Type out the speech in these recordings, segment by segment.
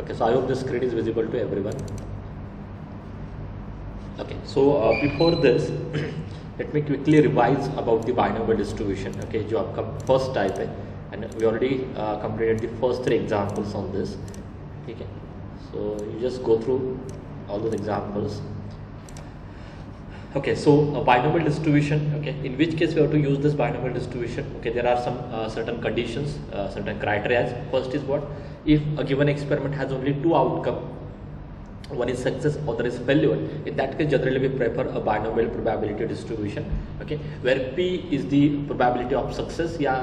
Okay, so I hope the screen is visible to everyone. Okay, so before this let me quickly revise about the binomial distribution. Okay, जो आपका first type है, and we already completed the first 3 examples on this. ठीक है, so you just go through all those examples. Okay, so binomial distribution. Okay, in which case we have to use this binomial distribution? Okay, there are some certain conditions, certain criteria. First is what? If a given experiment has only 2 outcomes, one is success, other is failure. In that case, generally we prefer a binomial probability distribution. Okay, where P is the probability of success. या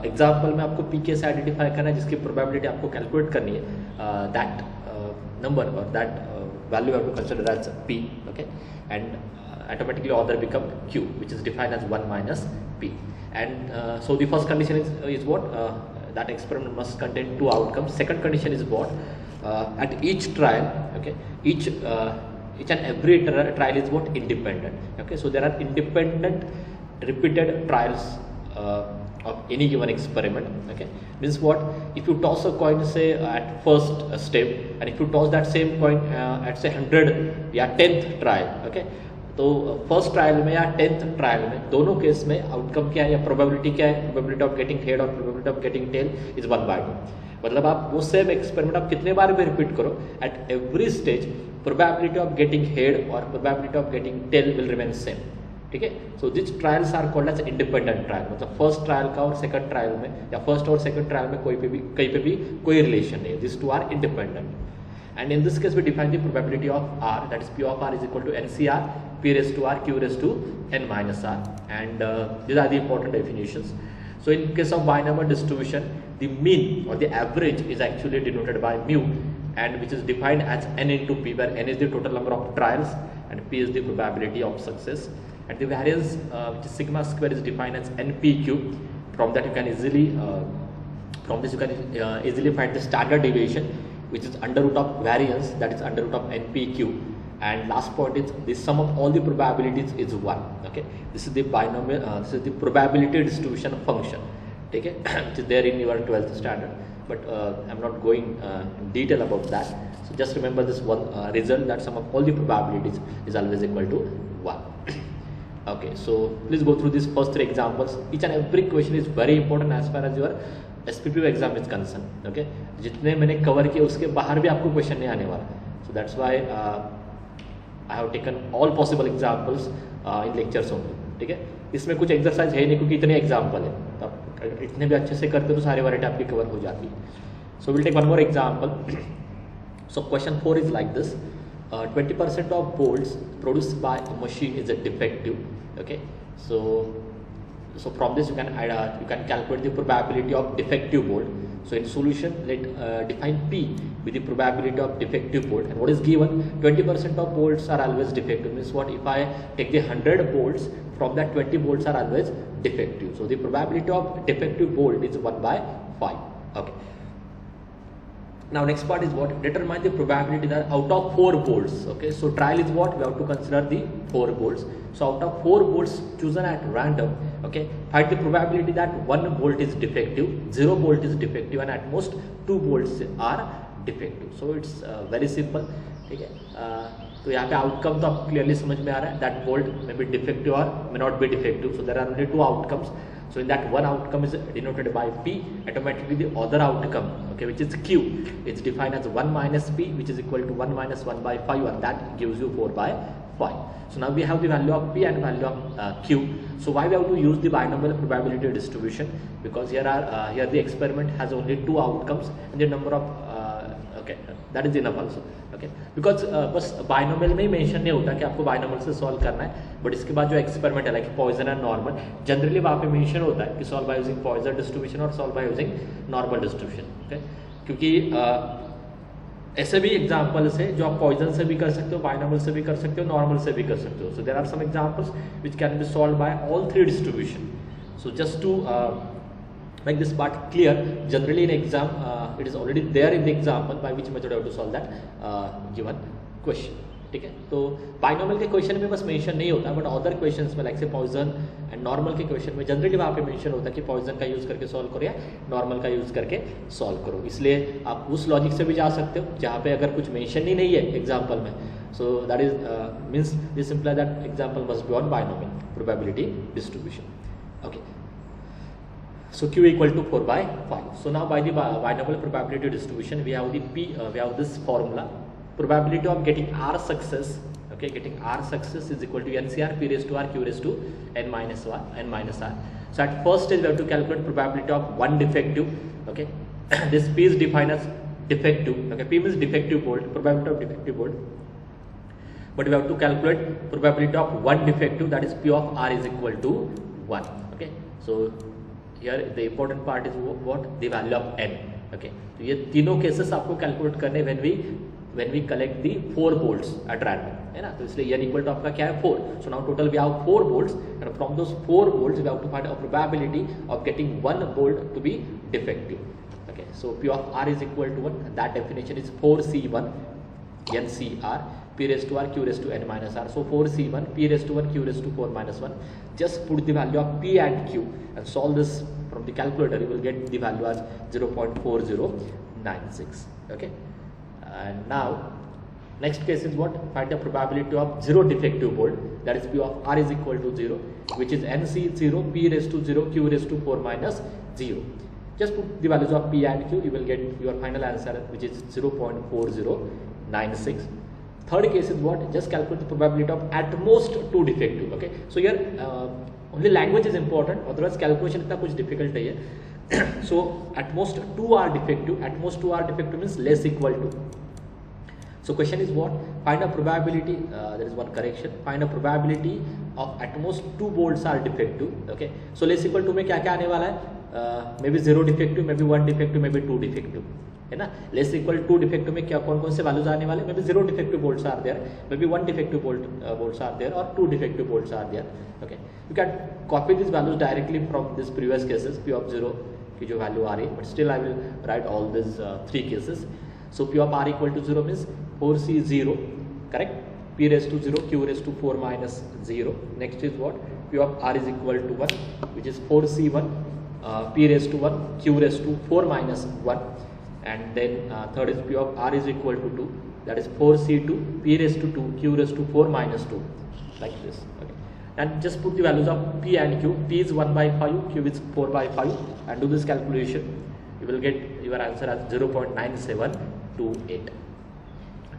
example में आपको P कैसे identify करना है, जिसकी probability आपको calculate करनी है, दैट नंबर और that value have to consider as P. Okay, and automatically other become Q, which is defined as 1 minus P. And so the first condition is what? That experiment must contain 2 outcomes. Second condition is what? At each trial, okay, each and every trial is what? Independent. Okay, so there are independent repeated trials of any given experiment. Okay, means what? If you toss a coin, say at first step, and if you toss that same coin at say 100 या 10th trial, okay, तो first trial में या 10th trial में दोनों case में outcome क्या है या प्रोबेबिलिटी क्या है? प्रोबेबिलिटी ऑफ गेटिंग हेड और probability of getting tell is 1/2. मतलब आप वो सेम एक्सपेरिमेंट आप कितने बार भी रिपीट करो, at every stage probability of getting head और probability of getting tail will remain same. ठीक है, so this trials are called as independent trial. मतलब फर्स्ट ट्रायल का और सेकंड ट्रायल में या फर्स्ट और सेकंड ट्रायल में कहीं पे भी कोई रिलेशन नहीं है. This two are independent. And in this case, we define the probability of R, that is P of R is equal to NCR, P raised to R, Q raised to N minus R. And these are the important definitions. So in case of binomial distribution, the mean or the average is actually denoted by mu, and which is defined as N into P, where N is the total number of trials and P is the probability of success. And the variance, which is sigma square, is defined as NPQ. From that you can easily, easily find the standard deviation, which is under root of variance, that is under root of NPQ. And last point is the sum of all the probabilities is 1. Okay, this is the binomial, this is the probability distribution function. Okay, which is there in your 12th standard, but I'm not going in detail about that. So just remember this one result, that sum of all the probabilities is always equal to 1. Okay, so please go through these first 3 examples. Each and every question is very important as far as your SPPU exam is concern. Okay, जितने मैंने cover किए उसके बाहर भी आपको question नहीं आने वाला. So that's why I have taken all possible examples in lectures only. ठीक है, इसमें कुछ एक्सरसाइज है नहीं क्योंकि इतने एग्जाम्पल है, तो आप इतने भी अच्छे से करते तो सारी वैरायटी आपकी कवर हो जाती है. So will take one more example. So question 4 is like this. 20% of bolts produced by a machine is a defective. Okay, so from this you can calculate the probability of defective bolt. So in solution, let define P with the probability of defective bolt, and what is given? 20% of bolts are always defective. Means what? If I take the 100 bolts, from that 20 bolts are always defective. So the probability of defective bolt is 1/5. Okay. Now next part is what? Determine the probability that out of 4 bolts. Okay, so trial is what? We have to consider the 4 bolts. So out of 4 bolts chosen at random, okay, find the probability that 1 bolt is defective, 0 bolt is defective, and at most 2 bolts are defective. So it's very simple. ठीक है, तो यहाँ पे outcome तो आपको clearly समझ में आ रहा है, that bolt may be defective और may not be defective. So there are only 2 outcomes. So in that one outcome is denoted by P. Automatically the other outcome, okay, which is Q, it's defined as 1 minus P, which is equal to 1 minus 1/5, and that gives you 4/5. So now we have the value of P and value of Q. So why we have to use the binomial probability distribution? Because here the experiment has only 2 outcomes and the number of okay, that is enough also. Okay, because बस binomial में ही mention नहीं होता कि आपको binomial से solve करना है, but इसके बाद जो एक्सपेरिमेंट है like Poisson and normal, generally वहाँ पे मेंशन होता है कि solve by using Poisson distribution और solve by using normal distribution. Okay, क्योंकि ऐसे भी एग्जांपल्स है जो आप पॉइजन से भी कर सकते हो, बाइनोमियल से भी कर सकते हो, नॉर्मल से भी कर सकते हो. So there are some examples which can be solved by all 3 distribution. So just to make this part clear, generally in exam it is already there in the example by which method you have to solve that given question. ठीक है। तो binomial के question में बस mention नहीं होता, but other questions में like से पॉइजन एंड नॉर्मल के क्वेश्चन में जनरली वहाँ पे मेंशन होता है कि पॉइजन का यूज़ करके सॉल्व करो या नॉर्मल का यूज़ करके सॉल्व करो। इसलिए आप उस लॉजिक से भी जा सकते हो जहाँ पे अगर कुछ मेंशन ही नहीं है एग्जाम्पल में, सो that is means this imply that example must be on binomial probability distribution. Okay, so Q equal to 4 by 5. So now by the binomial probability distribution, we have the we have this formula: probability of getting R success. Okay, getting R success is equal to NCR P raised to R Q raised to n minus R. So at first stage we have to calculate probability of one defective. Okay, this P is defined as defective. Okay, P means defective bolt, probability of defective bolt. But we have to calculate probability of one defective, that is P of R is equal to 1. Okay, so here the important part is what the value of n. Okay, तो ये तीनों cases आपको calculate करने when we collect the 4 bolts at random, है ना। तो इसलिए n equal to आपका क्या है 4. So now total we have 4 bolts and from those 4 bolts we have to find a probability of getting one bolt to be defective. Okay, so P of R is equal to 1. That definition is 4C1 NCR P raised to R Q raised to n minus R. So 4C1 P raised to 1 Q raised to 4 minus 1. Just put the value of P and Q and solve this from the calculator. You will get the value as 0.4096. Okay, and now next case is what? Find the probability of 0 defective bolt, that is P of R is equal to 0, which is NC0 P raised to 0 Q raised to 4 minus 0. Just put the values of P and Q, you will get your final answer, which is 0.4096. Third case is what? Just calculate the probability of at most 2 defective. Okay, so here only language is important, otherwise calculation इतना कुछ difficult नहीं है. So at most 2 are defective. At most 2 are defective means less equal to. So question is what? Find a probability. There is one correction. Find a probability of at most 2 bolts are defective. Okay, so less equal to में क्या क्या आने वाला है? Maybe 0 defective, maybe 1 defective, maybe 2 defective. है ना। Less equal to defective में क्या कौन कौन से वैल्यूज आने वाले? May be 0 defective bolts are there, may be 1 defective bolts are there और 2 defective bolts are there. Okay, you can copy this values directly from this previous cases. P of 0 की जो वैल्यू आ रही है, but still I will write all this 3 cases. So P of R equal to 0 means 4C0, correct. P raised to 0 Q raised to 4 minus 0. Next is what? P of R is equal to 1, which is 4C1 P raised to 1 Q raised to 4 minus 1. And then third is P of R is equal to 2, that is 4C2 P raised to 2 Q raised to 4 minus 2, like this. Okay, and just put the values of P and Q. P is 1 by 5, Q is 4 by 5, and do this calculation. You will get your answer as 0.9728.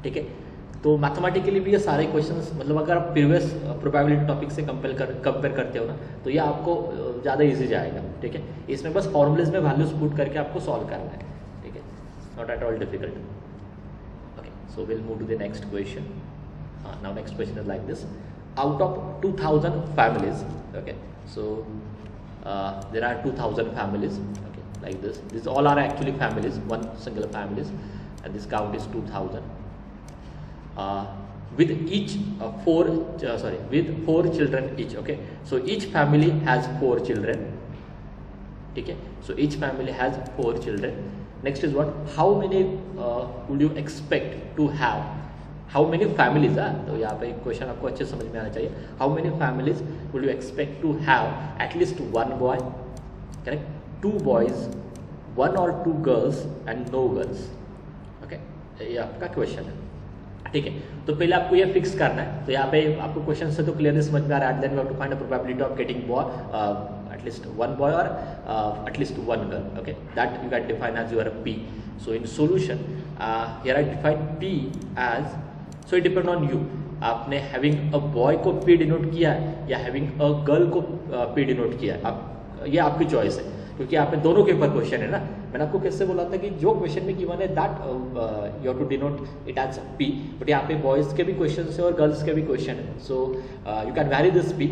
ठीक है, तो mathematically भी ये सारे questions, मतलब अगर आप previous probability topic से कंपेयर करते हो ना, तो ये आपको ज़्यादा इजी जाएगा. ठीक है, इसमें बस फॉर्मूलेज में वैल्यूज पुट करके आपको सॉल्व करना है. Not at all difficult. Okay, so we'll move to the next question. Now next question is like this: out of 2000 families, okay, so there are 2000 families, okay, like this. These all are actually families, one single families, and this count is 2000. With each with 4 children each. Okay, so each family has 4 children. Okay, so each family has 4 children. Next is what? How many would you expect to have? How many families? तो यहाँ पे question आपको अच्छे समझ में आना चाहिए. How many families would you expect to have at least 1 boy, correct? 2 boys, 1 or 2 girls and no girls. Okay, ये आपका क्वेश्चन है. ठीक है, तो पहले आपको ये फिक्स करना है. तो यहाँ पे आपको क्वेश्चन से तो क्लियरली समझ में आ रहा है. Then we have to find the probability of getting boy, at least 1 boy or at least 1 girl. Okay, that you can define as your P. So in solution, here I define P as, so it depend on you. आपने having a boy को P denote किया है या having a girl को P denote किया है, ये आपकी चॉइस है, क्योंकि यहाँ पे दोनों के ऊपर क्वेश्चन है ना. मैंने आपको कैसे बोला था कि जो क्वेश्चन में गिवन है that you have to denote it as P, but यहाँ पे बॉयज के भी क्वेश्चन है और गर्ल्स के भी क्वेश्चन है. So you can vary this P.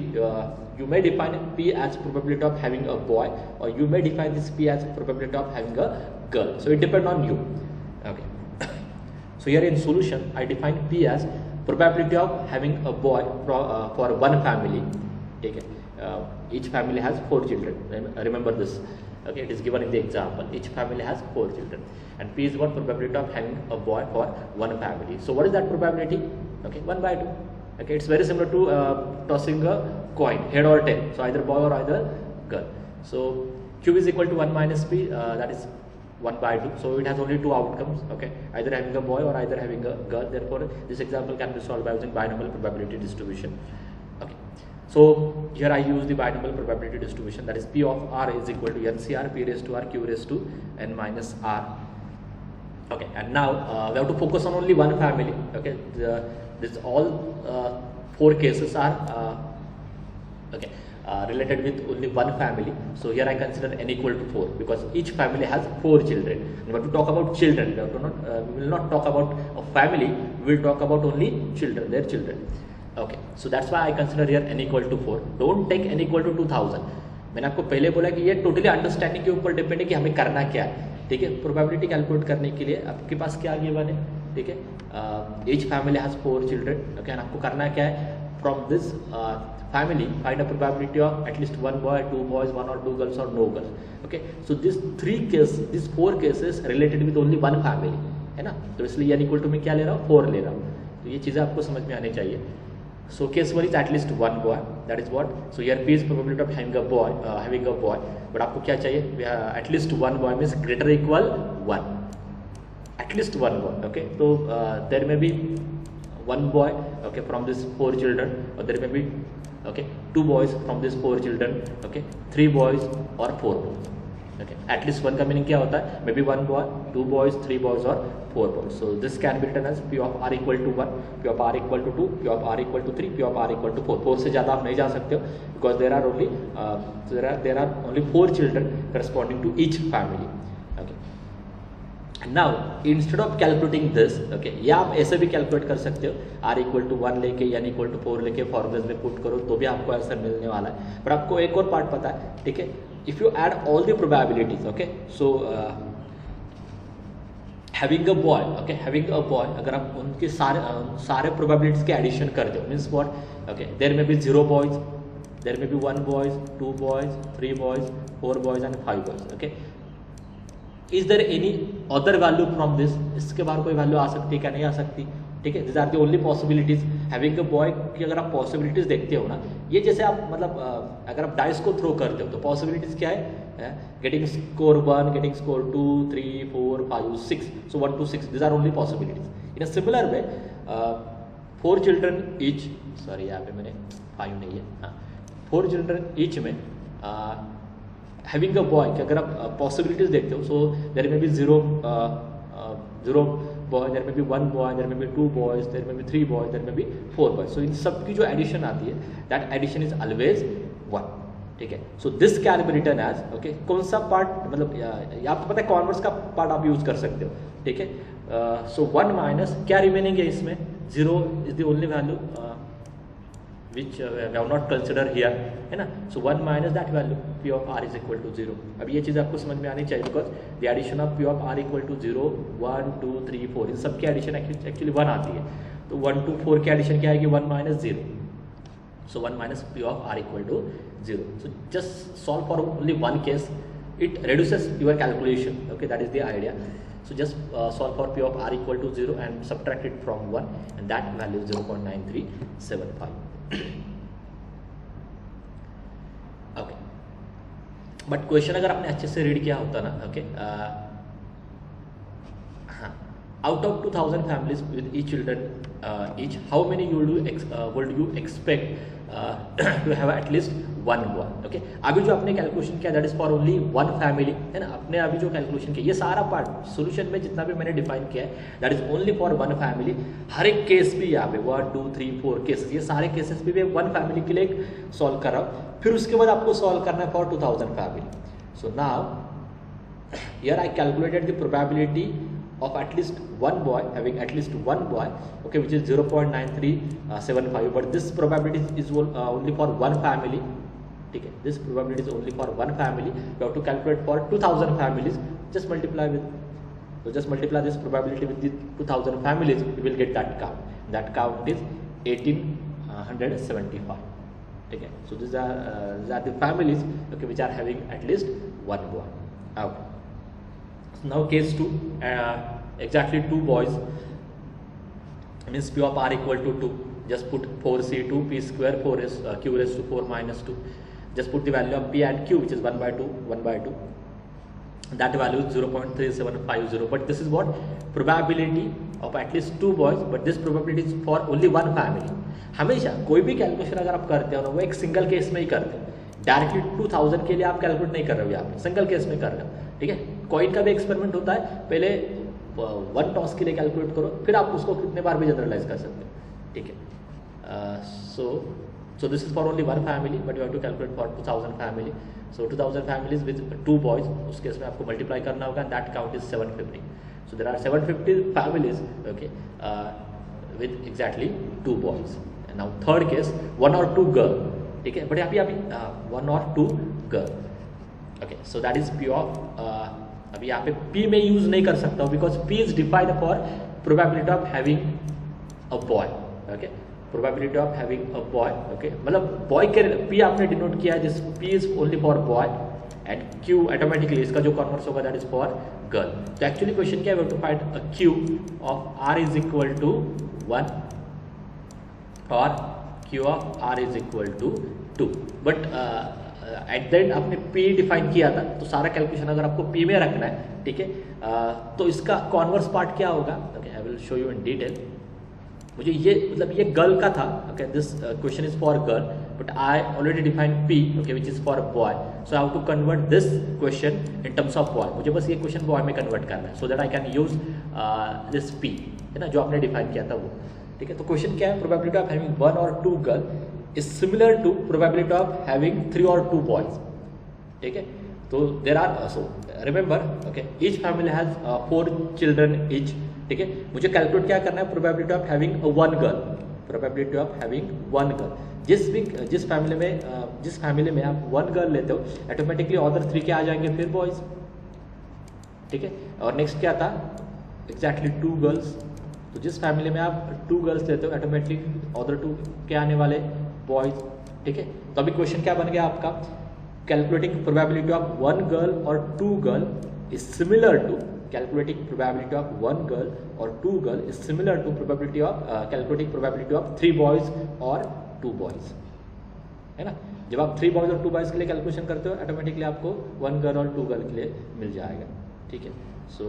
You may define P as probability of having a boy, or you may define this P as probability of having a girl. So it depends on you. Okay. So here in solution, I define P as probability of having a boy for one family. Okay. Each family has 4 children. Remember this. Okay, it is given in the example. Each family has 4 children, and P is what probability of having a boy for one family. So what is that probability? Okay, 1 by 2. Okay, it's very similar to tossing a coin, head or tail. So either boy or either girl. So Q is equal to 1 minus P, that is 1 by 2. So it has only 2 outcomes. Okay, either having a boy or either having a girl. Therefore this example can be solved by using binomial probability distribution. Okay, so here I use the binomial probability distribution, that is P of R is equal to NCR P raised to R Q raised to N minus R. Okay, and now we have to focus on only one family. Okay, this all 4 cases are related with only one family. So here I consider n equal to 4 because each family has 4 children. We have to talk about children. We will not talk about a family. We will talk about only children, their children. Okay, so that's why I consider here n equal to 4. Don't take n equal to 2000. मैंने आपको पहले बोला कि ये totally understanding के ऊपर depend है कि हमें करना क्या है. ठीक है, प्रोबेबिलिटी कैलकुलेट करने के लिए आपके पास क्या गिवन है. ठीक है, each family has 4 children. Okay, and आपको करना क्या है, from this family find a probability of at least 1 boy, 2 boys, 1 or 2 girls or no girls. Okay, so these 4 cases related with only one family है ना. तो इसलिए n equal to में क्या ले रहा हूँ, 4 ले रहा हूँ. तो ये चीज़ें आपको समझ में आनी चाहिए. So case 1 is at least 1 boy. That is what. So here P is probability of having a boy. But आपको क्या चाहिए? At least 1 boy means greater or equal 1. At least 1 boy. Okay. So there may be 1 boy. Okay, from these 4 children, or there may be 2 boys from these 4 children. Okay, 3 boys or 4 boys. Okay, at least 1 का meaning क्या होता है? Maybe 1 boy, 2 boys, 3 boys or 4 boys. So this can be written as P of R equal to 1, P of R equal to 2, P of R equal to 3, P of R equal to 4. 4 से ज़्यादा आप नहीं जा सकते हो because there are only 4 children corresponding to each family. Okay. Now instead of calculating this, okay, या आप ऐसे भी कैलकुलेट कर सकते हो. R equal to 1 लेके n equal to 4 लेके फॉर्मूलेज में पुट करो तो भी आपको आंसर मिलने वाला है. पर आपको एक और पार्ट पता है. ठीक है, if you add all the probabilities, okay, so having a boy, अगर आप उनके सारे probabilities के addition कर दो, means what? Okay, there may be 0 boys, there may be 1 boys, 2 boys, 3 boys, 4 boys and 5 boys. Okay, is there any other value from this? इसके बाहर कोई वैल्यू आ सकती है क्या, नहीं आ सकती. ठीक है, this are the only possibilities. Having a boy की अगर आप पॉसिबिलिटीज देखते हो ना, ये जैसे आप मतलब अगर आप डाइस को थ्रो करते हो तो पॉसिबिलिटीज क्या है, getting score 1, getting score 2, 3, 4, 5, 6. So 1 to 6 this are only possibilities. In a similar way 4 children each, sorry यहाँ पे मैंने 5 नहीं है, हाँ, 4 चिल्ड्रन ईच में हैविंग अ बॉय की अगर आप पॉसिबिलिटीज देखते हो, so there may be 0 boy, there may be 1 boy, there may be 2 boys, there may be 3 boys, there may be 4 boys. So इन सब की जो एडिशन आती है, that addition is always 1. ठीक है, so this can be written as, okay, कौन सा part मतलब आपको पता है कॉन्वर्स का पार्ट आप यूज कर सकते हो. ठीक है, so 1 माइनस क्या रिमेनिंग है इसमें, 0 is the only value which we have not considered here, है ना. So 1 minus that value, P of R is equal to 0. अब ये चीज़ आपको समझ में आनी चाहिए because the addition of P of R equal to 0, 1, 2, 3, 4 इन सब की एडिशन एक्चुअली 1 आती है. तो 1 to 4 की एडिशन क्या आएगी, 1 minus 0. So 1 minus P of R equal to 0. So just solve for only one case. It reduces your calculation. Okay, that is the idea. So just solve for P of R equal to 0 and subtract it from 1, and that value is 0.9375. Okay, but question अगर आपने अच्छे से read किया होता ना, okay, हाँ, out of 2000 families with each children each, how many would you expect to have at least 1 boy. Okay, अभी जो आपने कैलकुलेशन किया that is for only 1 family, है ना. आपने अभी जो कैलकुलेशन किया, ये सारा पार्ट सोल्यूशन में जितना भी मैंने डिफाइन किया है that is only for 1 family. हर एक केस भी यहाँ पे 1, 2, 3, 4 केसेस, ये सारे केसेस भी 1 फैमिली के लिए सॉल्व कर रहा हूँ. फिर उसके बाद आपको सॉल्व करना है for 2000 family. So now here I calculated the probability of at least 1 boy, having at least 1 boy, okay, which is 0.9375, but this probability is only for 1 family. Okay, this probability is only for 1 family. We have to calculate for 2000 families. Just multiply this probability with the 2000 families, we will get that count. That count is 1875. Okay, so these are the families, okay, which are having at least 1 boy. Okay. So now case 2, exactly 2 boys, means P of R equal to 2. Just put 4C2 P square 4 is Q raised to 4 minus 2. Just put the value of P and Q, which is 1 by 2, 1 by 2. That value is 0.3750. But this is what probability of at least 2 boys, but this probability is for only one family. हमेशा कोई भी calculation अगर आप करते हो ना, वो एक सिंगल केस में ही करते हो. डायरेक्टली 2000 के लिए आप कैलकुलेट नहीं कर रहे हो, यहाँ पे सिंगल केस में कर रहे हो. ठीक है, कॉइन का भी एक्सपेरिमेंट होता है, पहले 1 टॉस के लिए कैलकुलेट करो, फिर आप उसको कितने बार भी जनरलाइज कर सकते हो. ठीक है, so this is for only one family, but you have to calculate for 2000 family. So 2000 families with 2 boys, उस केस में आपको मल्टीप्लाई करना होगा, and that count is 750. So there are 750 families, okay, with exactly 2 boys. And now third case, 1 or 2 girl. ठीक है, but अभी 1 or 2 girl. Okay, so that is P of अभी यहाँ पे P में यूज नहीं कर सकता हूँ, because P is defined for probability of having a boy. Okay, probability of having a boy. Okay, मतलब boy के P आपने डिनोट किया है, जिस P is only for boy and Q automatically इसका जो कन्वर्स होगा that is for girl. तो एक्चुअली क्वेश्चन क्या है, we have to find a Q of R is equal to 1 और Q of R is equal to 2. But at the and आपने P define किया था, तो सारा कैलकुलेशन अगर आपको P में रखना है, ठीक है, तो इसका कॉन्वर्स पार्ट क्या होगा. Okay, I will show you in detail. मुझे ये मतलब ये गर्ल का था. Okay, this question is for girl, but I already define P, okay, which is for boy. So I have to convert this question in terms of boy. मुझे बस ये question boy में कन्वर्ट करना है, so that I can use this P, है ना, जो आपने डिफाइन किया था वो. ठीक है, तो क्वेश्चन क्या है, प्रोबेबिलिटी ऑफ हैविंग 1 और 2 girl is similar to probability of having 3 और 2 बॉयज. ठीक है, तो there are, so remember, okay, each family has 4 children each. ठीक है, मुझे कैलकुलेट क्या करना है, probability of having 1 girl, probability of having 1 girl. जिस फैमिली में आप 1 गर्ल लेते हो, ऑटोमेटिकली अदर 3 क्या आ जाएंगे, फिर बॉयज. ठीक है, और नेक्स्ट क्या था, एग्जैक्टली 2 गर्ल्स. तो जिस फैमिली में आप 2 गर्ल्स लेते हो, ऑटोमेटिकली अदर 2 क्या आने वाले, बॉयज. ठीक है, तो अभी क्वेश्चन क्या बन गया आपका, कैलकुलेटिंग प्रोबेबिलिटी ऑफ 1 गर्ल और 2 girl is similar to calculating probability of 1 girl or 2 girl is similar to probability of calculating probability of 3 boys or 2 boys. है ना, जब आप 3 boys और 2 boys के लिए कैलकुलेशन करते हो, ऑटोमेटिकली आपको 1 गर्ल और 2 गर्ल के लिए मिल जाएगा. ठीक है, so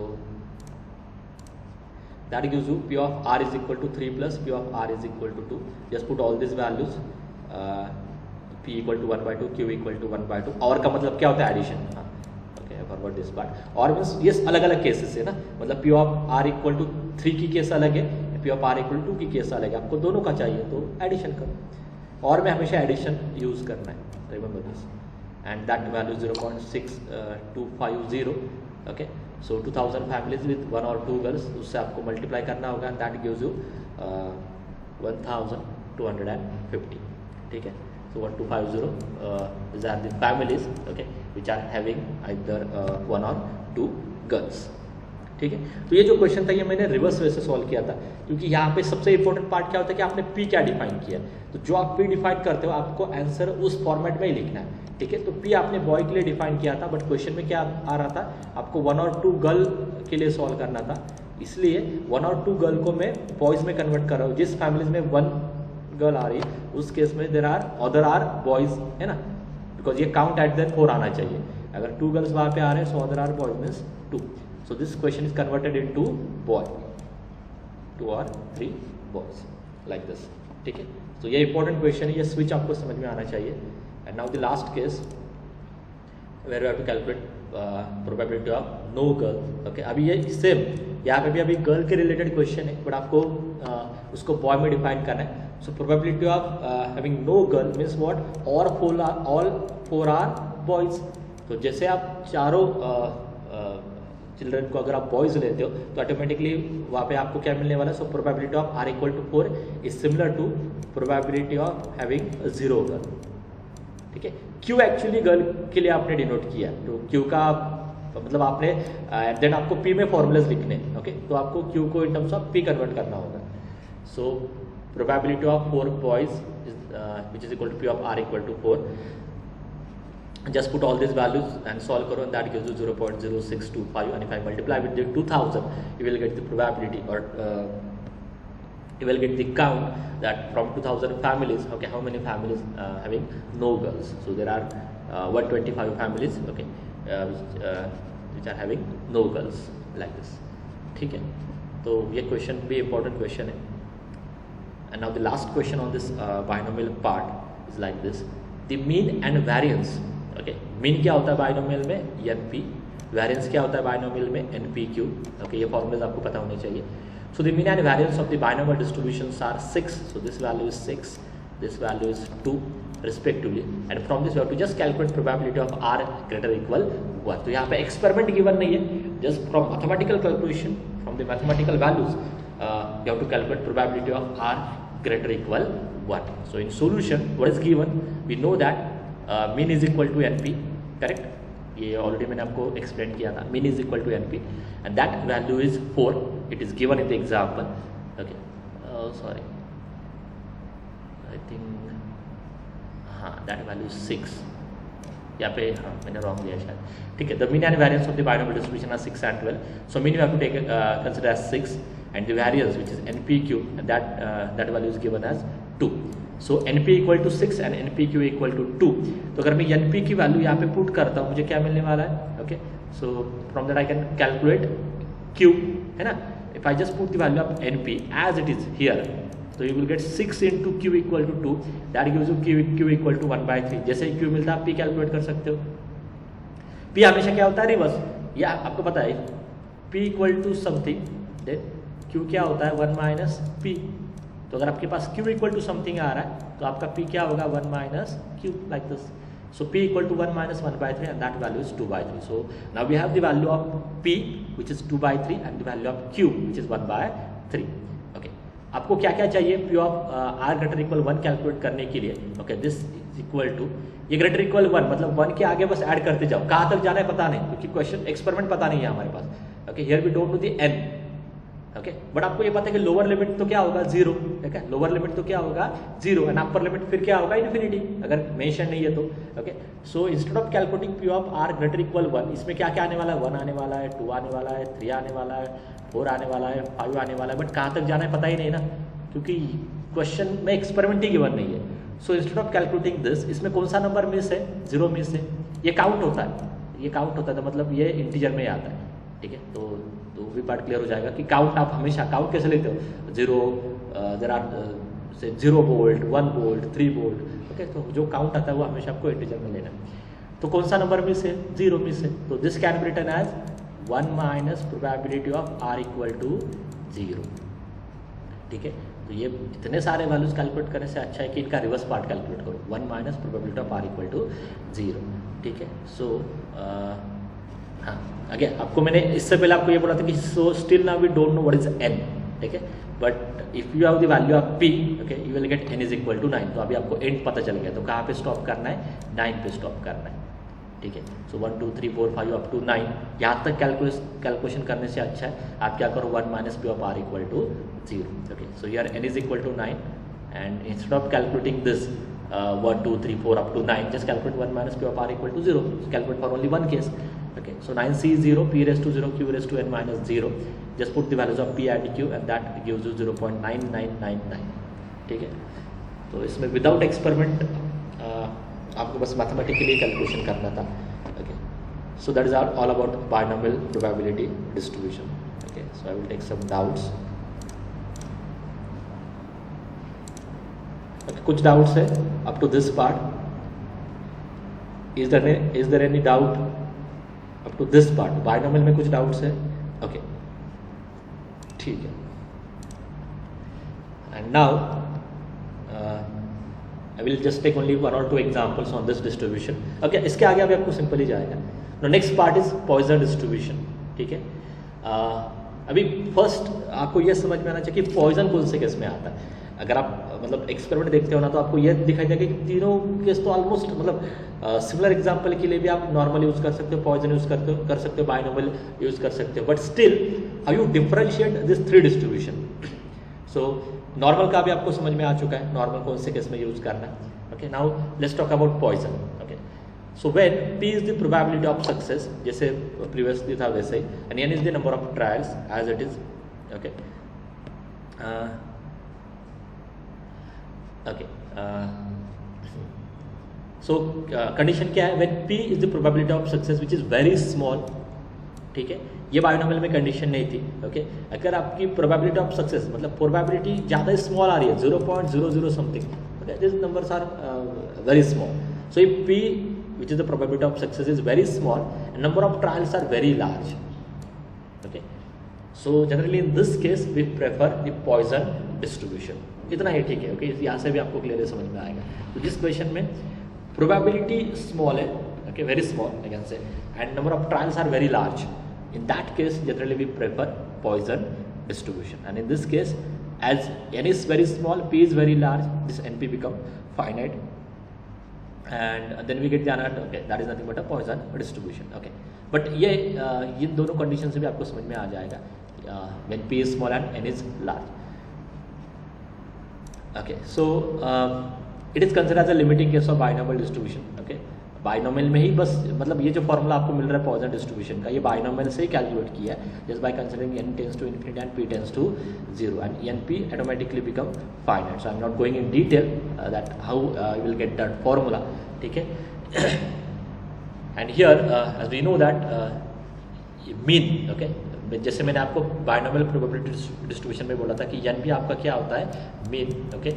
that gives you P of R is equal to 3 plus P of R is equal to 2. just put all these values, P equal to 1 by 2, Q equal to 1 by 2. और का मतलब क्या होता है, एडिशन. Forward this part. और means ये अलग अलग केसेस है ना, मतलब P of R equal to 3 की केस अलग है, P of R equal to 2 की केस अलग है. आपको दोनों का चाहिए तो एडिशन करो, और में हमेशा एडिशन यूज करना है, remember this. And that value 0.6250. Okay, so 2000 families with 1 और 2 गर्ल्स, उससे आपको मल्टीप्लाई करना होगा, दैट गिव्स यू 1250. ठीक है, so 1250 these are the families, okay, which are having either 1 or 2 girls. ठीक है, तो ये जो क्वेश्चन था ये मैंने रिवर्स वे से सॉल्व किया था, क्योंकि यहाँ पे सबसे इंपॉर्टेंट पार्ट क्या होता है कि आपने P क्या डिफाइन किया. तो जो आप P डिफाइन करते हो, आपको आंसर उस फॉर्मेट में ही लिखना है. ठीक है, तो P आपने बॉय के लिए डिफाइन किया था, बट क्वेश्चन में क्या आ रहा था, आपको 1 और 2 गर्ल के लिए सॉल्व करना था, इसलिए 1 और 2 गर्ल को मैं बॉयज में कन्वर्ट कर रहा हूँ. जिस फैमिलीज में 1 गर्ल आ रही, उस केस में there are other are boys, है ना, बिकॉज ये काउंट एट देन 4 आना चाहिए. अगर 2 गर्ल्स वहाँ पे आ रहे हैं, so other are boys means 2. So this question is converted into boy, 2 और 3 बॉयज, लाइक दिस. ठीक है, तो ये इंपॉर्टेंट क्वेश्चन है, ये स्विच आपको समझ में आना चाहिए. And now the last case where we have to calculate probability of no girl. Okay, अभी ये सेम यहाँ पे भी अभी गर्ल के रिलेटेड क्वेश्चन है, बट आपको उसको बॉय में डिफाइन करना है. So probability of having no girl means what? all 4 are boys. तो जैसे आप चारों चिल्ड्रन को अगर आप बॉयज लेते हो, तो ऑटोमेटिकली वहाँ पे आपको क्या मिलने वाला है, so probability of R equal to 4 is similar to probability of having 0 girl. ठीक है, Q एक्चुअली गर्ल के लिए आपने डिनोट किया, तो Q का मतलब आपने देन आपको P में फॉर्मूलाज लिखने. ओके, तो आपको Q को इन टर्म्स ऑफ P कन्वर्ट करना होगा. सो probability of 4 boys is which is equal to P of R equal to 4. just put all these values and solve karo, and that gives you 0.0625, and if I multiply with the 2000 you will get the probability, or you will get the count that from 2000 families, okay, how many families having no girls. So there are 125 families, okay, which are having no girls like this. ठीक है, तो ये question भी important question है. And now the last question on this binomial part is like this: the mean and variance. Okay, mean क्या होता है binomial में? NP. वेरिएंस क्या होता है बाइनोमियल में? NPQ. Okay, ये फॉर्मूलाज आपको पता होने चाहिए. So the mean and variance of the binomial distributions are 6. So this value is 6, this value is 2 respectively, and from this you have to just calculate probability of R greater equal 1. तो यहाँ पे experiment given नहीं है, just from mathematical calculation, from the mathematical values you have to calculate probability of R greater equal 1. So in solution what is given? We know that mean is equal to NP, correct? ये already मैंने आपको explain किया था. Mean is equal to NP and that value is 4. It is given in the example. Okay, sorry, I think हाँ, that value is 6. यहाँ पे हाँ मैंने रॉन्ग दिया शायद. ठीक है, the mean and variance of the binomial distribution are 6 and 12. So mean you have to take consider as 6 and the variance which is NPQ, and that value is given as 2. So NP equal to 6 and NPQ equal to 2. तो अगर मैं NP की value यहाँ पे put करता हूँ मुझे क्या मिलने वाला है? Okay, so from that I can calculate Q, है ना. If I just put the value of NP as it is here, तो you will get 6 into Q equal to 2. That gives you Q equal to 1/3. जैसे ही Q मिलता है आप P calculate कर सकते हो. P हमेशा क्या होता है? रिवर्स. या आपको पता है P equal to something, then Q क्या होता है? 1 minus P. तो अगर आपके पास Q equal to something आ रहा है तो आपका P क्या होगा? 1 minus Q, like this. So P equal to 1 minus 1/3 and that value is 2/3. So now we have the value of P which is 2/3 and the value of Q which is 1/3. Okay, आपको क्या क्या चाहिए P of R greater equal 1 calculate करने के लिए? Okay, this is equal to, ये greater equal 1 मतलब 1 के आगे बस ऐड करते जाओ. कहाँ तक जाना है पता नहीं, क्योंकि क्वेश्चन एक्सपेरिमेंट पता नहीं है हमारे पास. Okay, here we don't know the n. Okay, but आपको ये पता है कि लोअर लिमिट तो क्या होगा? 0. ठीक है, लोअर लिमिट तो क्या होगा? 0, एंड अपर लिमिट फिर क्या होगा? इन्फिनिटी, अगर मेंशन नहीं है तो. Okay, so instead of calculating P of R greater equal 1, इसमें क्या क्या आने वाला है? 1 आने वाला है, 2 आने वाला है, 3 आने वाला है, 4 आने वाला है, 5 आने वाला है, बट कहाँ तक जाना है पता ही नहीं ना, क्योंकि क्वेश्चन में एक्सपेरिमेंट ही गिवन नहीं है. So instead of calculating this, इसमें कौन सा नंबर मिस है? 0 मिस है. ये काउंट होता है, ये काउंट होता है, मतलब ये इंटीजर में आता है. ठीक है, तो भी पार्ट क्लियर हो जाएगा कि काउंट आप हमेशा काउंट कैसे लेते हो? 0, देयर आर से 0 वोल्ट, 1 वोल्ट, 3 वोल्ट. ओके, तो जो काउंट आता है वो हमेशा आपको इंटीजर में लेना है. तो कौन सा नंबर मिस है? 0 मिस है. तो this can be written as 1 minus probability of R equal to 0. ठीक है, तो ये इतने सारे वैल्यूज कैलकुलेट करने से अच्छा है कि इनका रिवर्स पार्ट कैलकुलेट करो. 1 minus probability of R equal to 0. ठीक है, सो हाँ, अगेन आपको मैंने इससे पहले आपको ये बोला था कि so still now we don't know what is n. ठीक है, but if you have the value of P, okay, you will get n is equal to 9. तो अभी आपको एंड पता चल गया, तो कहाँ पे स्टॉप करना है? 9 पे स्टॉप करना है. ठीक है, सो 1 2 3 4 5 अप टू 9, यहाँ तक कैलकुलेशन करने से अच्छा है आप क्या करो? 1 minus P of R equal to 0. Okay, so here n is equal to 9 and instead of calculating this 1 2 3 4 up to 9, just calculate 1 minus P of R equal to 0. So calculate for only one case. Okay, so 9C is 0, P raised to 0, Q raised to n minus 0. Just put the values of P and Q and that gives you 0.9999. ठीक है, तो इसमें without experiment आपको बस mathematically calculation करना था. Okay, so that is all about binomial probability distribution. Okay, so I will take some doubts. कुछ doubts है up to this part? Is there any doubt up to this part? Binomial में कुछ doubts है? Okay, ठीक है. And now I will just take only 1 or 2 examples on this distribution. Okay, इसके आगे अभी आपको सिंपल ही जाएगा. No, next part is Poisson distribution. ठीक है, अभी फर्स्ट आपको यह समझ में आना चाहिए कि पॉइजन कौन से केस में आता है. अगर आप मतलब एक्सपेरिमेंट देखते हो ना तो आपको यह दिखाई देगा कि तीनों केस तो ऑलमोस्ट मतलब सिमिलर एग्जांपल के लिए भी आप नॉर्मल यूज़ कर सकते हो, पॉइजन यूज़ कर सकते हो, बाइनोमियल यूज़ कर सकते हो, but still how you differentiate this 3 distribution. So normal का भी आपको समझ में आ चुका है, नॉर्मल कौन से केस में यूज़ करना है. Okay, now let's talk about poisson. Okay, So when P is the probability of success, जैसे previously था वैसे ही, and N is the number of trials as it is, okay. So condition क्या है? When P is the probability of success which is very small, ठीक है, ये binomial में condition नहीं थी, ओके. अगर आपकी प्रोबेबिलिटी ऑफ सक्सेस मतलब प्रोबेबिलिटी ज़्यादा स्मॉल आ रही है 0.00 something, okay, this numbers are very small. So if P which is the probability of success is very small and number of trials are very large, okay. So generally in this case we prefer the Poisson distribution. इतना ही ठीक है, okay. यहाँ से भी आपको clear समझ में आएगा. तो जिस क्वेश्चन में प्रोबेबिलिटी स्मॉल है, okay, very small I can say, and number of trials are very large, in that case generally we prefer Poisson distribution. And in this case, as n is very small, P is very large, this NP become finite, and then we get the answer, okay, that is nothing but a Poisson distribution, okay. But ये दोनों condition से भी आपको समझ में आ जाएगा when P is small and n is large, okay. So it is considered as a limiting case of binomial distribution, okay. Binomial में ही बस मतलब ये जो फॉर्मूला आपको मिल रहा है पॉइसन डिस्ट्रीब्यूशन का, ये बाइनोमियल से ही कैलकुलेट किया है, just by considering n tends to infinity and p tends to 0 and np automatically become finite. So I am not going in detail that how you will get that formula, ठीक है. And here as we know that mean, okay, जैसे मैंने आपको binomial probability distribution में बोला था कि n भी आपका क्या होता है, mean, okay.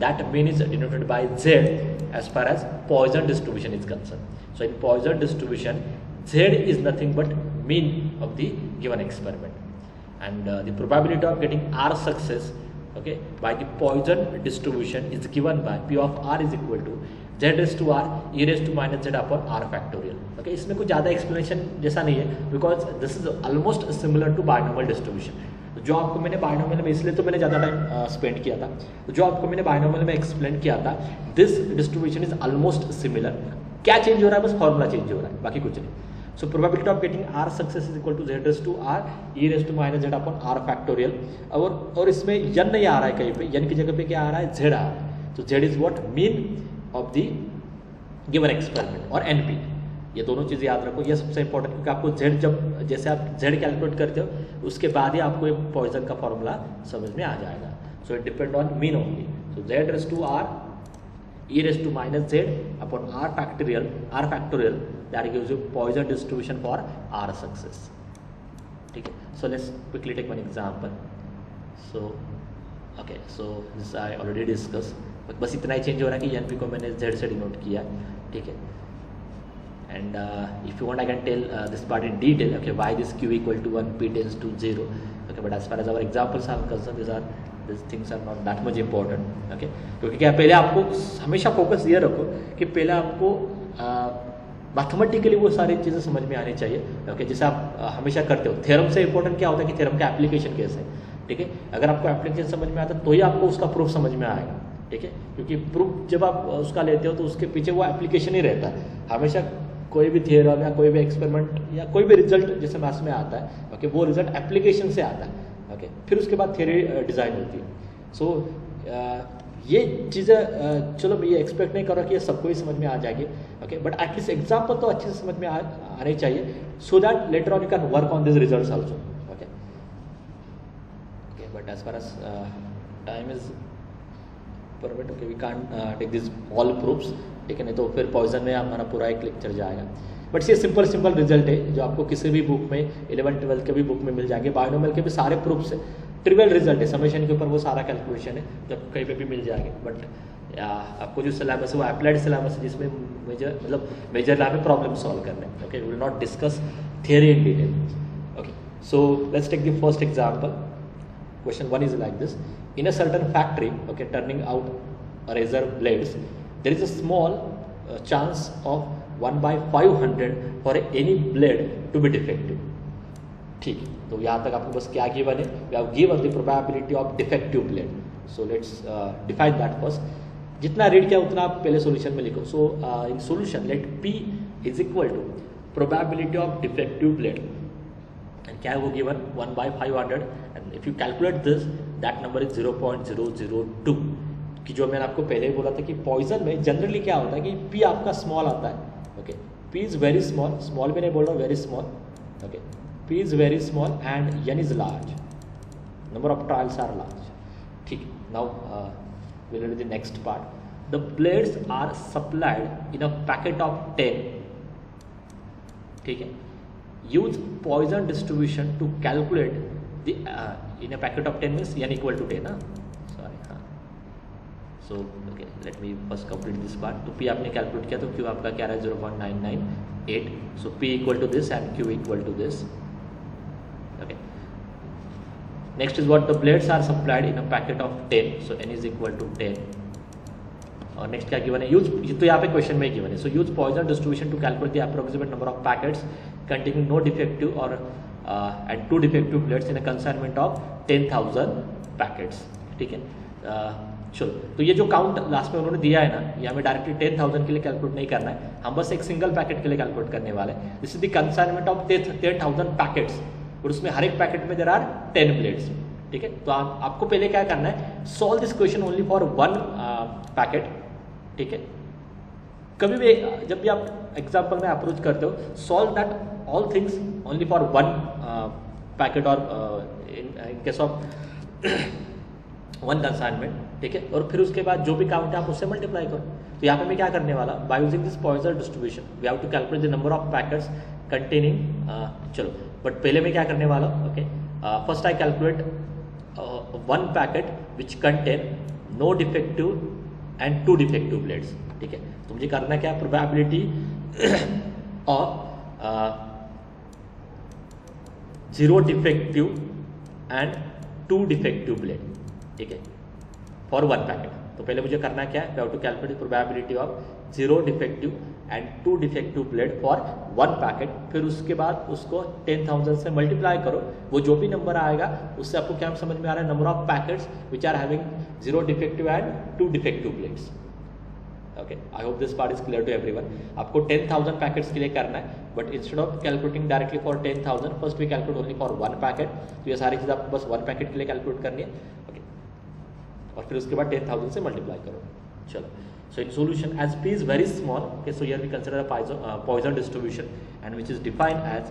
That mean is denoted by z as far as Poisson distribution is concerned. So in Poisson distribution, z is nothing but mean of the given experiment, and the probability of getting R success, okay, by the Poisson distribution is given by P of R is equal to z raised to R e raised to minus z upon R factorial, okay. इसमें कुछ ज़्यादा explanation जैसा नहीं है, because this is almost similar to binomial distribution. जो आपको मैंने binomial में, इसलिए तो मैंने ज़्यादा टाइम स्पेंड किया था, जो आपको मैंने बाइनोमियल में एक्सप्लेन किया था, this distribution is almost similar. क्या चेंज हो रहा है? बस फॉर्मूला चेंज हो रहा है, बाकी कुछ नहीं. So probability of getting r success is equal to z raise to r e raise to minus z upon r factorial. और इसमें यन नहीं आ रहा है कहीं पे, यन की जगह पे क्या आ रहा है? जेड आ रहा है. तो Z is what? Mean of the given experiment और एनपी. ये दोनों चीज़ें याद रखो, ये सबसे इंपॉर्टेंट, क्योंकि आपको जेड जब जैसे आप जेड कैलकुलेट करते हो उसके बाद ही आपको ये पॉइसन का फॉर्मूला समझ में आ जाएगा. So it depend on mean only. So z raise to r e raise to minus z upon r factorial that gives you Poisson distribution for r success, ठीक है. So let's quickly take one example. So okay, so this I already discuss. बस इतना ही change हो रहा है कि NP को मैंने जेड से डिनोट किया, ठीक है. And if you want, I can tell this part in detail. Okay, why this q equal to 1, p tends to 0. Okay, but as far as our examples are concerned, these things are not that much important. Okay, क्योंकि क्या पहले आपको हमेशा focus ये रखो कि पहले आपको मैथमेटिकली वो सारी चीज़ें समझ में आनी चाहिए. ओके, जैसे आप हमेशा करते हो. थ्योरम से इंपॉर्टेंट क्या होता है कि थ्योरम का एप्लीकेशन कैसे है, ठीक है. अगर आपको एप्लीकेशन समझ में आता है तो ही आपको उसका प्रूफ समझ में आएगा, ठीक है. क्योंकि प्रूफ जब आप उसका लेते हो तो उसके पीछे वो एप्लीकेशन ही रहता है. हमेशा कोई भी थियरम या कोई भी एक्सपेरिमेंट या कोई भी रिजल्ट जैसे मैथ्स में आता है, ओके, वो रिजल्ट एप्लीकेशन से आता है, ओके. फिर उसके बाद थियरी डिज़ाइन होती है. सो ये चीज़ें चलो मैं ये एक्सपेक्ट नहीं कर रहा कि ये सबको ही समझ में आ जाएगी, ओके, बट एटलीस्ट एग्जाम्पल तो अच्छे से समझ में आने चाहिए, so that later on you can work on this results also, okay. But as far as time is permit, okay, we can't take this all proofs, ठीक है. नहीं तो फिर पॉइसन में हमारा पूरा एक लेक्चर जाएगा. बट ये सिंपल रिजल्ट है जो आपको किसी भी बुक में 11-12 के भी बुक में मिल जाएंगे. बायोनोमियल के भी सारे प्रूफ्स है, ट्रिवियल रिजल्ट है, समेशन के ऊपर वो सारा कैलकुलेशन है, जब कहीं पे भी मिल जाएंगे. बट आपको जो सिलेबस है वो अप्लाइड सिलेबस है, जिसमें मेजर लैब में प्रॉब्लम सॉल्व करने. Okay, we will not discuss theory in detail. Okay, so let's take the first example. Question 1 is like this. In a certain factory, okay, turning out razor blades, there is a small chance of 1 by 500 for any blade to be defective. ठीक है, तो यहाँ तक आपको बस क्या given है? We have given the probability of defective blade. So let's define that first. जितना रीड किया उतना आप पहले सॉल्यूशन में लिखो. So in solution, let P is equal to probability of defective blade. And क्या है वो given? 1 by 500. And if you calculate this, that number is 0.002. कि जो मैंने आपको पहले ही बोला था कि पॉइजन में जनरली क्या होता है कि P आपका स्मॉल आता है, okay, P is very small, small भी नहीं बोल रहा, very small. Okay, P is very small and N is large. Number of trials are large. ठीक. Now we'll read the next part. The blades are supplied in a packet of 10. ठीक है. Use Poisson distribution to calculate the in a packet of 10 means N equal to 10. Sorry. So okay, let me first complete this part. तो P आपने calculate किया तो Q आपका क्या रहा है 0.998. So P equal to this and Q equal to this. Okay. Next is what the blades are supplied in a packet of 10. So N is equal to 10. और next क्या given है, use, तो यहाँ पे क्वेश्चन में given है. So use Poisson distribution to calculate the approximate number of packets containing no defective और and 2 defective blades in a consignment of 10,000 packets. ठीक है. चलो, तो ये जो काउंट लास्ट में उन्होंने दिया है ना, ये हमें डायरेक्टली 10,000 के लिए कैलकुलेट नहीं करना है, हम बस एक सिंगल पैकेट के लिए कैलकुलेट करने वाले हैं. This is the consignment of 10,000 packets और उसमें हर एक पैकेट में देयर आर 10 ब्लेड्स. ठीक है. तो आपको पहले क्या करना है, solve this question only for one packet. ठीक है. कभी भी जब भी आप एग्जाम्पल में अप्रोच करते हो, solve that all things only for one packet और in case of one consignment. ठीक है. और फिर उसके बाद जो भी काउंट है आप उससे मल्टीप्लाई करो. तो यहाँ पे मैं क्या करने वाला, by using this Poisson distribution we have to calculate the number of packets containing. चलो, बट पहले मैं क्या करने वाला. Okay, first I calculate one packet which contain no defective and 2 defective blades. ठीक है. तो मुझे करना क्या, probability of 0 defective and 2 defective blade. ठीक है, फॉर वन पैकेट. तो पहले मुझे करना क्या है, we have to calculate probability of 0 defective and 2 defective blade for one packet. फिर उसके बाद उसको 10,000 से मल्टीप्लाई करो, वो जो भी नंबर आएगा उससे आपको क्या समझ में आ रहा है, number of packets which are having 0 defective and 2 defective blades. Okay, I hope this part is clear to everyone. आपको 10,000 पैकेट्स के लिए करना है, but instead of calculating directly for 10,000 first we calculate only for one packet. तो ये सारी चीज़ आपको बस वन पैकेट के लिए कैलकुलेट करनी है. ओके, और फिर उसके बाद 10,000 से मल्टीप्लाई करो. चलो, so in solution as P is very small, okay, so here we consider a Poisson distribution and which is defined as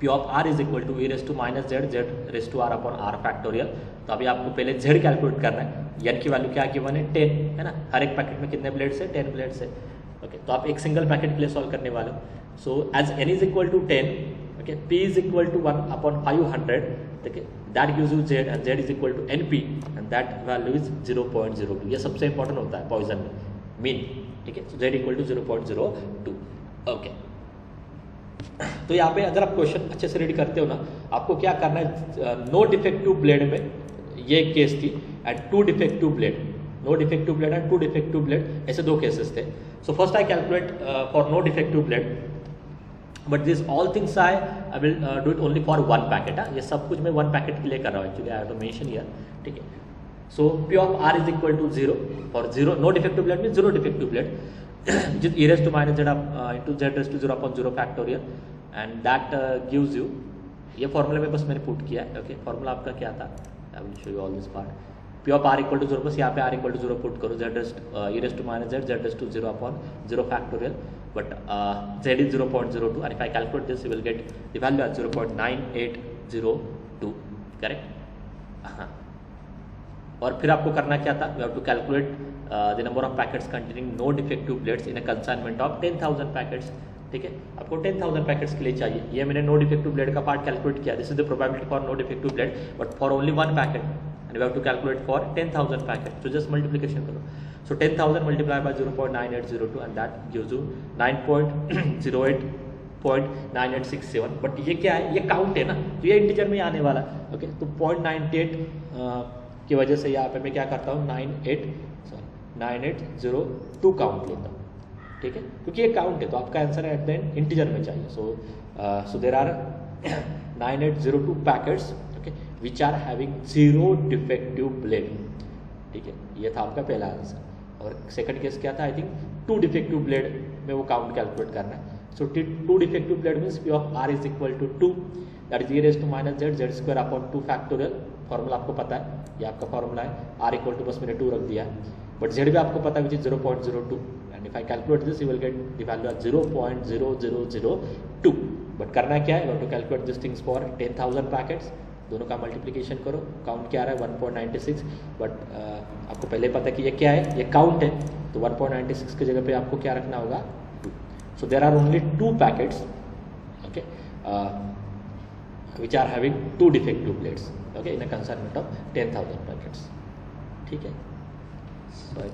P of R is equal to e raised to minus z raised to r upon r factorial. तो अभी आपको पहले z calculate करना है. n की value क्या given है, 10 है ना. हर एक पैकेट में कितने ब्लेड्स है, 10 ब्लेड्स है. ओके, तो आप एक सिंगल पैकेट के लिए सॉल्व करने वाले हो. So as n is equal to 10, okay, P is equal to 1 upon 500. okay, that gives you z and z is equal to np and that value is 0.02. ये सबसे इंपॉर्टेंट होता है poison में, मीन. ठीक है, so z equal to 0.02. Okay, तो यहाँ पे अगर आप क्वेश्चन अच्छे से रीड करते हो ना, आपको क्या करना है, नो डिफेक्टिव ब्लेड में ये केस थी and 2 defective blade, no defective blade and 2 defective blade, ऐसे 2 केसेस थे. So first I calculate for no defective blade, but this all things I will do it only for one packet. ये सब कुछ मैं one packet के लिए कर रहा हूँ actually, I have to mention here. ठीक है. So P of R is equal to 0 for 0 no defective blade mean 0 defective blade which is e raised to minus z into z raised to 0 upon 0 factorial and that gives you, ये formula में बस मैंने put किया है. Okay, formula आपका क्या था, I will show you all this part. P of R equal to 0, बस यहाँ पे R इक्वल टू 0 पुट करो, z raised e raised to minus z raised to 0 upon 0 factorial, but z is 0.02 and if I calculate this you will get the value as 0.9802. Correct. हाँ, और फिर आपको करना क्या था, we have to calculate the number of packets containing no defective blades in a consignment of 10,000 packets. ठीक है, आपको 10,000 पैकेट्स के लिए चाहिए. ये मैंने नो डिफेक्टिव ब्लेड का पार्ट कैलकुलेट किया. This is the probability for no defective blade but for only one packet and we have to calculate for 10,000 packet. तो जस्ट मल्टीप्लिकेशन करो. सो 10,000 multiply by 0.9802 and that gives you 9.08.9867. बट ये क्या है, ये काउंट है ना, तो ये इंटीजर में आने वाला. ओके, तो 0.98 की वजह से यहाँ पे मैं क्या करता हूँ, 9802 काउंट लेता हूँ. ठीक है, क्योंकि ये काउंट है तो आपका answer at the end integer में चाहिए. So there are 9802 packets, okay, which are having 0 defective blade. ठीक है, ये था आपका पहला आंसर. और सेकंड केस क्या था, आई थिंक 2 डिफेक्टिव ब्लेड में वो काउंट कैलकुलेट करना है. So 2 defective blade means P of R is equal to 2, that is e raised to minus z square upon 2 factorial. Formula आपको पता है, ये आपका फॉर्मूला है. R इक्वल टू बस मैंने 2 रख दिया है, बट z भी आपको पता है which is 0.02 and if I calculate this you will get the value at 0.0002. But करना क्या है, you have to calculate this things for 10,000 packets. दोनों का मल्टीप्लिकेशन करो, काउंट क्या आ रहा है 1.96. बट आपको पहले पता है कि ये क्या है, ये काउंट है, तो 1.96 की जगह पे आपको क्या रखना होगा 2. So there are only 2 packets okay which are having 2 defective plates okay in a consignment of 10,000 packets. ठीक है. So